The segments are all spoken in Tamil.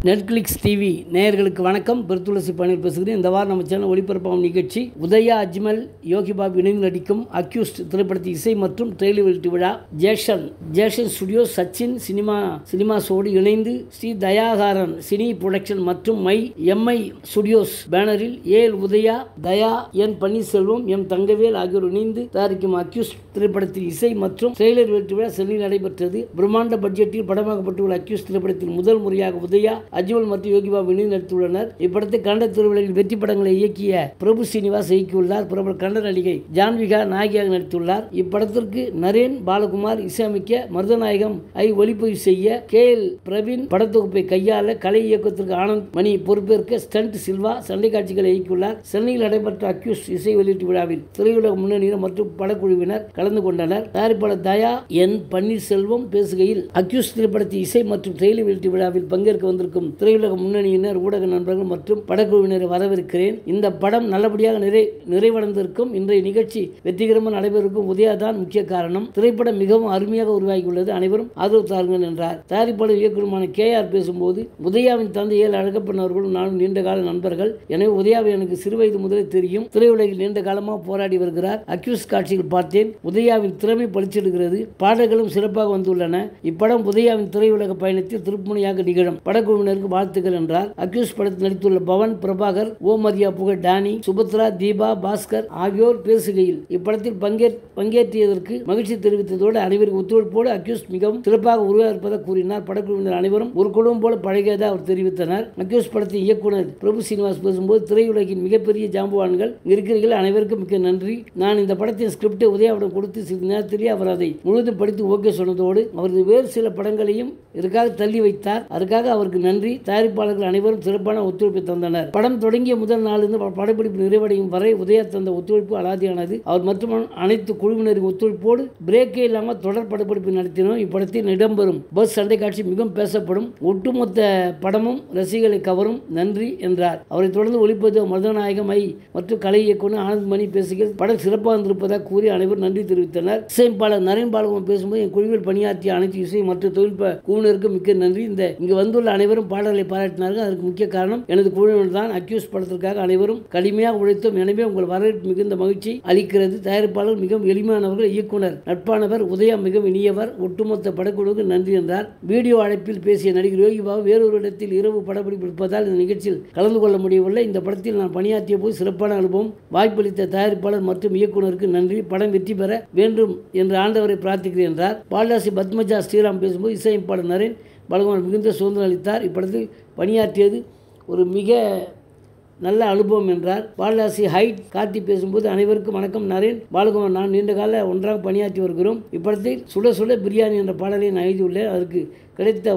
நெட்ஃப்ளிக்ஸ் டிவி நேயர்களுக்கு வணக்கம். பெருத்துளசி பணியில் பேசுகிறேன். இந்த வாரம் நம்ம சேனல் ஒளிபரப்பாகும் நிகழ்ச்சி உதயா அஜ்மல் யோகி பாபு இணைந்து நடிக்கும் அக்யூஸ்ட் திரைப்படத்தின் இசை மற்றும் ட்ரெய்லர் வெளியீட்டு விழா. ஜேஷன் ஸ்டுடியோஸ் சச்சின் சினிமாஸோடு இணைந்து ஸ்ரீ தயாகாரன் சினி புரொடக்ஷன் மற்றும் எம்ஐ ஸ்டுடியோஸ் பேனரில் ஏஎல் உதயா, தயா, என் பன்னீர்செல்வம், எம் தங்கவேல் ஆகியோர் இணைந்து தயாரிக்கும் அக்யூஸ்ட் திரைப்படத்தின் இசை மற்றும் ட்ரெய்லர் வெளியீட்டு விழா சென்னையில் நடைபெற்றது. பிரம்மாண்ட பட்ஜெட்டில் படமாக்கப்பட்டுள்ள அக்யூஸ்ட் திரைப்படத்தில் முதல் முறையாக உதயா, அஜ்மல் மற்றும் யோகி பாபு இணைந்து நடித்துள்ளனர். இப்படத்தை கன்னட திருவிழாவில் வெற்றி படங்களை இயக்கிய பிரபு ஸ்ரீனிவாஸ் இயக்கியுள்ளார். பிரபல கன்னட நடிகை ஜான்விகா நாயகியாக நடித்துள்ளார். இப்படத்திற்கு நரேன் பாலகுமார் இசையமைக்க, மருதநாயகம் ஒளிப்பதிவு செய்ய, KL பிரவீன் படத்தொகுப்பை கையாள, கலை இயக்கத்திற்கு ஆனந்த் மணி பொறுப்பேற்க, ஸ்டண்ட் சில்வா சண்டை காட்சிகளை இயக்கியுள்ளார். சென்னையில் நடைபெற்ற அக்யூஸ்ட் இசை வெளியீட்டு விழாவில் திரையுலக முன்னணியினர் மற்றும் படக்குழுவினர் கலந்து கொண்டனர். தயாரிப்பாளர் தயா, என் பன்னீர்செல்வம் பேசுகையில், அக்யூஸ்ட் திரைப்படத்தின் இசை மற்றும் ட்ரெய்லர் வெளியீட்டு விழாவில் பங்கேற்க வந்திருக்கும் திரையுலக முன்னணியினர், ஊடக நண்பர்கள் மற்றும் படக்குழுவினரை வரவேற்கிறேன். இந்த படம் நல்லபடியாக நிறைவடைந்திருக்கும். இன்றைய நிகழ்ச்சி வெற்றிகரமாக நடைபெறும் உதயா தான் முக்கிய காரணம். திரைப்படம் மிகவும் அருமையாக உருவாகியுள்ளது. அனைவரும் ஆதரவு தாருங்கள் என்றார். தயாரிப்பாளர் இயக்குநருமான KR பேசும்போது, உதயாவின் தந்தை ஏஎல் அழகப்பன் அவர்களும் நானும் நீண்டகால நண்பர்கள். எனவே உதயாவை எனக்கு சிறுவயது முதலே தெரியும். திரையுலகில் நீண்ட காலமாக போராடி வருகிறார். அக்யூஸ்ட் காட்சிகள் பார்த்தேன். உதயாவின் திறமை பளிச்சிடுகிறது. பாடல்களும் சிறப்பாக வந்துள்ளன. இப்படம் உதயாவின் திரையுலக பயணத்தில் திருப்புமுனையாக நிகழும். படக்குழுவினருக்கு வாழ்த்துக்கள் என்றார். அக்யூஸ்ட் படத்தில் நடித்துள்ள பவன், பிரபாகர், ஓமரியா, புகழ், டானி, சுபத்ரா, தீபா, பாஸ்கர் ஆகியோர் பேசுகையில், இப்படத்தில் பங்கேற்றியதற்கு மகிழ்ச்சி தெரிவித்ததோடு அனைவருக்கு ஒத்துழைப்போடு அக்யூஸ்ட் மிகவும் சிறப்பாக உருவாயிருப்பதாக கூறினார். படக்குழுவினர் அனைவரும் ஒரு குடும்பம் போல பழகியதாக அவர் தெரிவித்தனர். அக்யூஸ்ட் படத்தின் இயக்குனர் பிரபு ஸ்ரீனிவாஸ் பேசும்போது, திரையுலகின் மிகப்பெரிய ஜாம்பவான்கள் இருக்கிறீர்கள், அனைவருக்கும் மிக்க நன்றி. நான் இந்த படத்தின் ஸ்கிரிப்டை உதயாவிடம் கொடுத்து சிறிது நேரத்திலேயே அவர் அதை முழுவதும் படித்து ஓகே சொன்னதோடு அவரது வேறு சில படங்களையும் இதற்காக தள்ளி வைத்தார். அதற்காக அவருக்கு நன்றி. தயாரிப்பாளர்கள் அனைவரும் சிறப்பான ஒத்துழைப்பை தந்தனர். படம் தொடங்கிய முதல் நாளிலிருந்து படப்பிடிப்பு நிறைவடையும் வரை உதயா தந்த ஒத்துழைப்பு அலாதியானது. அவர் மற்றும் அனைத்து குழுவினரின் ஒத்துழைப்போடு பிரேக்கே இல்லாமல் தொடர் படப்பிடிப்பு நடத்தினோம். இப்படத்தில் இடம்பெறும் பஸ் சண்டை காட்சி மிகவும் பேசப்படும். ஒட்டுமொத்த படமும் ரசிகர்களை கவரும். நன்றி என்றார். அவரை தொடர்ந்து ஒளிப்பதிவு மருதநாயகம் மற்றும் கலை இயக்குனர் ஆனந்த் மணி பேசுகையில், படம் சிறப்பாக இருந்திருப்பதாக கூறி அனைவரும் நன்றி தெரிவித்தனர். இசையமைப்பாளர் நரேன் பாலகுமார் பேசும்போது, என் குழுவில் பணியாற்றிய அனைத்து இசை மற்றும் தொழில்நுட்ப குழுவினருக்கு மிக்க நன்றி. இங்கு வந்துள்ள அனைவரும் பாடல்களை பாராட்டினார்கள். அதற்கு முக்கிய காரணம் எனது குழுவினர் தான். அக்யூஸ்ட் படத்திற்காக அனைவரும் கடுமையாக உழைத்தோம். எனவே உங்கள் வரவேற்பு மிகுந்த மகிழ்ச்சி அளிக்கிறது. தயாரிப்பாளர் மிகவும் எளிமையானவர்கள். இயக்குனர் நட்பானவர். உதயா மிகவும் இனியவர். ஒட்டுமொத்த படக்குழுவுக்கு நன்றி என்றார். வீடியோ அழைப்பில் பேசிய நடிகர் யோகி பாபு, வேறொரு இடத்தில் இரவு படப்பிடிப்பு இருப்பதால் இந்த நிகழ்ச்சியில் கலந்து கொள்ள முடியவில்லை. இந்த படத்தில் நான் பணியாற்றிய போது சிறப்பான அனுபவம். வாய்ப்பளித்த தயாரிப்பாளர் மற்றும் இயக்குனருக்கு நன்றி. படம் வெற்றி பெற வேண்டும் என்று ஆண்டவரை பிரார்த்திக்கிறேன் என்றார். பால்தாசி பத்மஜா ஸ்ரீராம் பேசும்போது, இசையமைப்பாளர் நரேன் பாலகுமார் மிகுந்த சுதந்திரம் அளித்தார். இப்படத்தில் பணியாற்றியது ஒரு மிக நல்ல அனுபவம் என்றார். பால்தாசி கார்த்தி பேசும்போது, அனைவருக்கும் வணக்கம். நரேன் பாலகுமார் நான் நீண்ட கால ஒன்றாக பணியாற்றி வருகிறோம். இப்படத்தில் சுட சுட பிரியாணி என்ற பாடலை நான் எழுதியுள்ளேன். அதற்கு கிடைத்து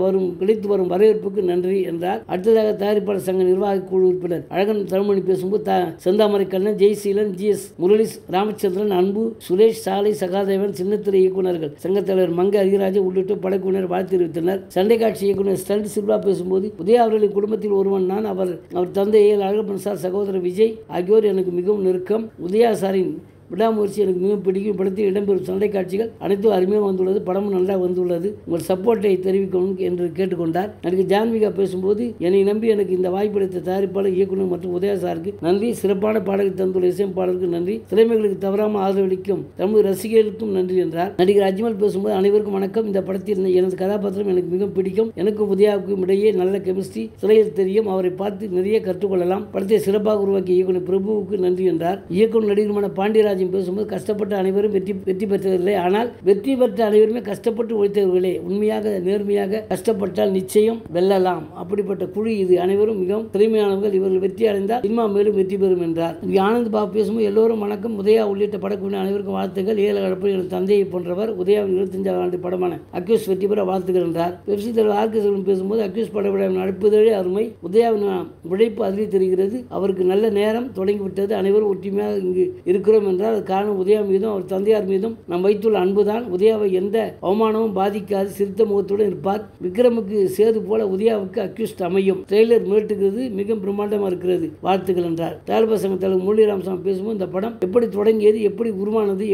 வரும் வரவேற்புக்கு நன்றி என்றார். அடுத்ததாக தயாரிப்பாளர் சங்க நிர்வாக குழு உறுப்பினர் அழகன் தருமணி பேசும்போது, செந்தாமரை கண்ணன், ஜெய்சீலன், GS முரளி, ராமச்சந்திரன், அன்பு, சுரேஷ், சாலை, சகாதேவன், சின்னத்திரை இயக்குநர்கள் சங்க தலைவர் மங்க அதிராஜன் உள்ளிட்ட படக்குழுவினர் வாழ்த்து தெரிவித்தனர். சண்டை காட்சி இயக்குனர் ஸ்டண்ட் சில்வா பேசும்போது, உதயா அவர்களின் குடும்பத்தில் ஒருவன் நான். அவர் தந்தை ஏஎல் அழகப்பன் சார், சகோதரர் விஜய் ஆகியோர் எனக்கு மிகவும் நெருக்கம். உதயா சாரின் விடாமுயற்சி எனக்கு மிகவும் பிடிக்கும். படத்தில் இடம்பெறும் சண்டை காட்சிகள் அனைத்தும் அருமையாக வந்துள்ளது. படமும் நல்லா வந்துள்ளது. உங்கள் சப்போர்ட்டை தெரிவிக்கணும் என்று கேட்டுக்கொண்டார். நடிகை ஜான்விகா பேசும்போது, என்னை நம்பி எனக்கு இந்த வாய்ப்பளித்த தயாரிப்பாளர், இயக்குனர் மற்றும் உதயா சாருக்கு நன்றி. சிறப்பான பாடலை தந்துள்ள இசையமைப்பாளருக்கு நன்றி. திறமைகளுக்கு தவறாமல் ஆதரவளிக்கும் தமிழ் ரசிகர்களுக்கும் நன்றி என்றார். நடிகர் அஜ்மல் பேசும்போது, அனைவருக்கும் வணக்கம். இந்த படத்தில் எனது கதாபாத்திரம் எனக்கு மிகவும் பிடிக்கும். எனக்கும் உதயாவுக்கும் இடையே நல்ல கெமிஸ்ட்ரி திரையில் தெரியும். அவரை பார்த்து நிறைய கற்றுக்கொள்ளலாம். படத்தை சிறப்பாக உருவாக்கிய இயக்குனர் பிரபுவுக்கு நன்றி என்றார். இயக்குனர் நடிகருமான பாண்டியராஜ் பேசும்போது, கஷ்டப்பட்ட அனைவரும் வெற்றி பெற்றதில்லை, ஆனால் வெற்றி பெற்ற அனைவருமே கஷ்டப்பட்டு உழைத்தவர்களே. உண்மையாக நேர்மையாக கஷ்டப்பட்டால் நிச்சயம் வெல்லலாம். அப்படிப்பட்ட குழு இது. அனைவரும் மிகவும் திறமையானவர்கள். இவர்கள் வெற்றி அடைந்தால் சினிமா மேலும் வெற்றி பெறும் என்றார். ஆனந்த் பாபு பேசும்போது, எல்லோரும் வணக்கம். உதயா உள்ளிட்ட படக்குழு அனைவருக்கும் வாழ்த்துக்கள். ஏஎல் அழகப்பன் எனது தந்தையை போன்றவர். உதயாவின் 25ஆம் ஆண்டு படமான அக்யூஸ்ட் வெற்றி பெற வாழ்த்துக்கள் என்றார். பெப்சி தலைவர் ஆர். பேசும்போது, அக்யூஸ்ட் பட விழாவின் நடப்பதே அருமை. உதயாவின் உழைப்பு அதில் தெரிகிறது. அவருக்கு நல்ல நேரம் தொடங்கிவிட்டது. அனைவரும் ஒற்றுமையாக இங்கு இருக்கிறோம் என்றார். என்றால் அது காரணம் உதயா மீதும் அவர் தந்தையார் மீதும் நாம் வைத்துள்ள அன்புதான். உதயாவை எந்த அவமானமும் பாதிக்காது சிரித்த முகத்துடன் இருப்பார். விக்ரமுக்கு சேது போல உதயாவுக்கு அக்யூஸ்ட் அமையும். ட்ரெய்லர் மிரட்டுகிறது, மிக பிரம்மாண்டமாக இருக்கிறது, வாழ்த்துக்கள் என்றார். தயாரிப்பு சங்க தலைவர் முரளி ராமசாமி பேசும்போது இந்த படம் எப்படி தொடங்கியது, எப்படி உருவானது,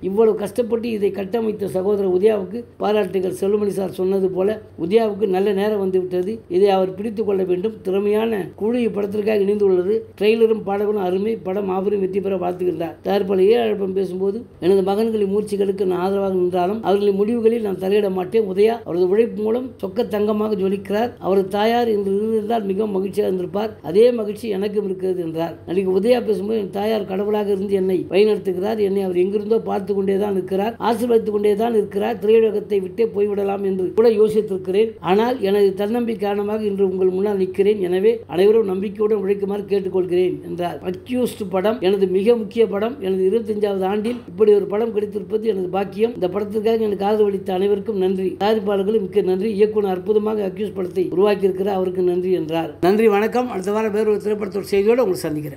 இவ்வளவு கஷ்டப்பட்டு இதை கட்டமைத்த சகோதரர் உதயாவுக்கு பாராட்டுகள். செல்வமணி சார் சொன்னது போல உதயாவுக்கு நல்ல நேரம் வந்துவிட்டது, இதை அவர் பிடித்துக் கொள்ள வேண்டும். திறமையான குழு இப்படத்திற்காக இணைந்துள்ளது. ட்ரெய்லரும் பாடலும் அருமை, படம் மாபெரும் வெற்றி பெற வாழ்த்துகின்றார். தயாரிப்பாளர் ஏழப்பம் பேசும்போது எனது மகன்களின் மூர்ச்சிகளுக்கு நான் ஆதரவாக நின்றாலும் அவர்களின் முடிவுகளில் நான் தலையிட மாட்டேன். உதயா அவரது உழைப்பு மூலம் சொக்க தங்கமாக ஜொலிக்கிறார். அவரது தாயார் இன்று இருந்திருந்தால் மிகவும் மகிழ்ச்சியாக இருந்திருப்பார். அதே மகிழ்ச்சி எனக்கும் இருக்கிறது என்றார். நடிகை உதயா பேசும்போது என் தாயார் கடவுளாக இருந்து என்னை வழிநடத்துகிறார். என்னை அவர் எங்கிருந்தோ பார்த்து கொண்டேதான் இருக்கிறார், ஆசீர்வதித்துக் கொண்டேதான் இருக்கிறார். திரையுலகத்தை விட்டே போய்விடலாம் என்று கூட யோசித்திருக்கிறேன். ஆனால் எனது தன்னம்பிக்கை காரணமாக இன்று உங்கள் முன்னால் நிற்கிறேன். எனவே அனைவரும் நம்பிக்கையுடன் உழைக்குமாறு கேட்டுக்கொள்கிறேன் என்றார். அக்யூஸ்ட் படம் எனது மிக முக்கிய படம். எனது 25வது ஆண்டில் இப்படி ஒரு படம் கிடைத்திருப்பது எனது பாக்கியம். இந்த படத்திற்காக எனக்கு ஆதரவளித்த அனைவருக்கும் நன்றி. தயாரிப்பாளர்களும் மிக்க நன்றி. இயக்குனர் அற்புதமாக அக்யூஸ்ட் படத்தை உருவாக்கி இருக்கிறார், அவருக்கு நன்றி என்றார். நன்றி, வணக்கம். அடுத்த வாரம் வேறு ஒரு திரைப்படத்தோட செய்தியோடு உங்களை சந்திக்கிறேன்.